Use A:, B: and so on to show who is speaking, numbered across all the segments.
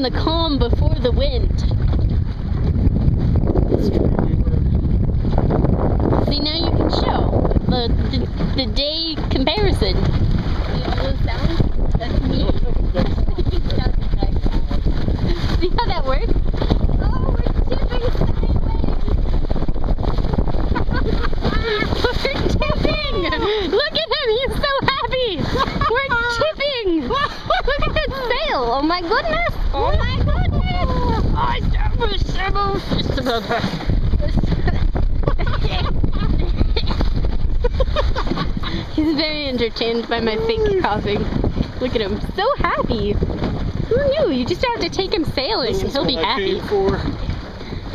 A: the calm before the wind. See, now you can show the day comparison. See all those sounds? That's me. See how that works? Oh, we're tipping sideways. We're tipping! Look at him, he's so happy! We're tipping! Look at that sail! Oh my goodness! Oh my goodness! He's very entertained by my fake coughing. Look at him, so happy! Who knew? You just have to take him sailing and he'll be happy.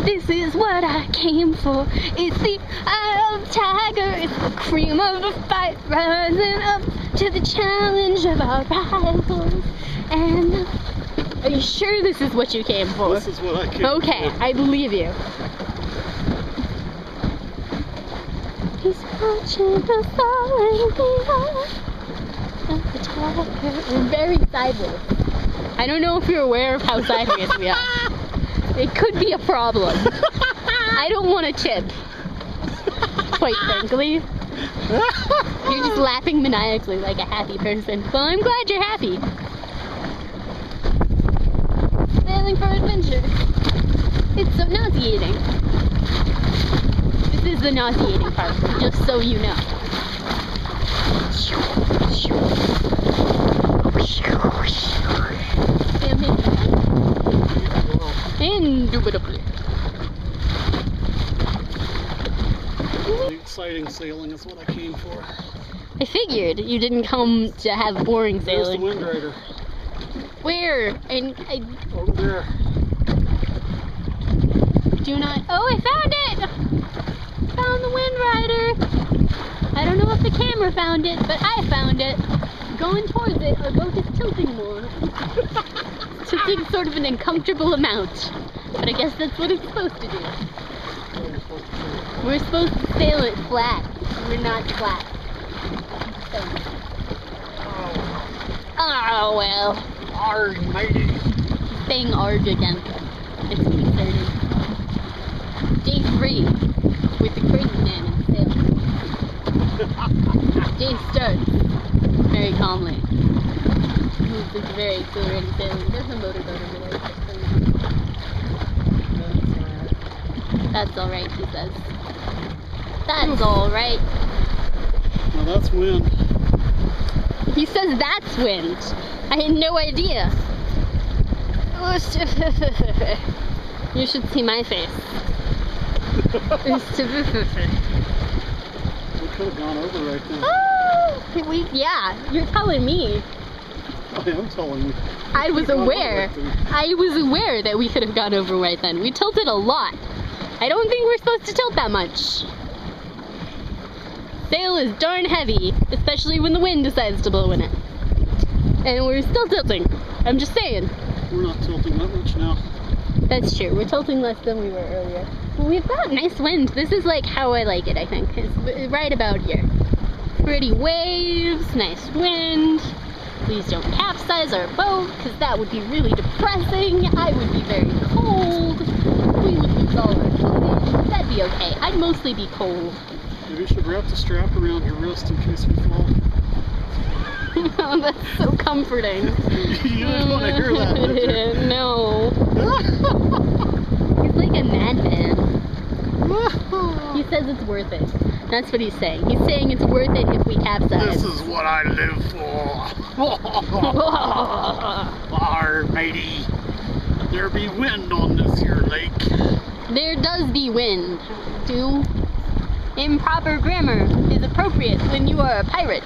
A: This is what I came for. It's the eye of the tiger. It's the cream of the fight, rising up to the challenge of our rivals. And are you sure this is what you came for?
B: This is what I came for.
A: Okay, I believe you. He's watching us falling the tiger. We're very sideways. I don't know if you're aware of how sideways we are. It could be a problem. I don't want to tip, quite frankly. You're just laughing maniacally like a happy person. Well, I'm glad you're happy. Sailing for adventure. It's so nauseating. This is the nauseating part, just so you know. Indubitably.
B: Exciting sailing is what I came for.
A: I figured you didn't come to have boring sailing.
B: There's the wind rider.
A: Where?
B: Over there.
A: Do not. Oh, I found it! Found the wind rider. I don't know if the camera found it, but I found it. Going towards it, or go just tilting more. Tilting sort of an uncomfortable amount. But I guess that's what it's supposed to do. We're supposed to sail it flat. We're not flat. Oh well.
B: Arg, matey.
A: Saying arg again. It's concerning. Day 3 with the crazy man in the sail. Day starts very calmly. It's very exhilarating sailing. There's a motorboat over there. That's alright, he says. That's alright.
B: Now that's wind.
A: He says that's wind. I had no idea. You should see my face.
B: We could have gone over right then.
A: Oh, yeah, you're telling me.
B: I am telling you.
A: I was aware. I was aware that we could have gone over right then. We tilted a lot. I don't think we're supposed to tilt that much. Sail is darn heavy, especially when the wind decides to blow in it. And we're still tilting. I'm just saying.
B: We're not tilting that much now.
A: That's true. We're tilting less than we were earlier. Well, we've got nice wind. This is like how I like it, I think. It's right about here. Pretty waves, nice wind. Please don't capsize our boat, because that would be really depressing. I would be very cold. We would lose all our clothing. That'd be okay. I'd mostly be cold.
B: Maybe you should wrap the strap around your wrist in case we fall.
A: Oh, that's so comforting.
B: You didn't want to hear that, did you?
A: No. He's like a madman. He says it's worth it. That's what he's saying. He's saying it's worth it if we capsize.
B: This is what I live for. Arr, matey. There be wind on this here lake.
A: There does be wind. Improper grammar is appropriate when you are a pirate.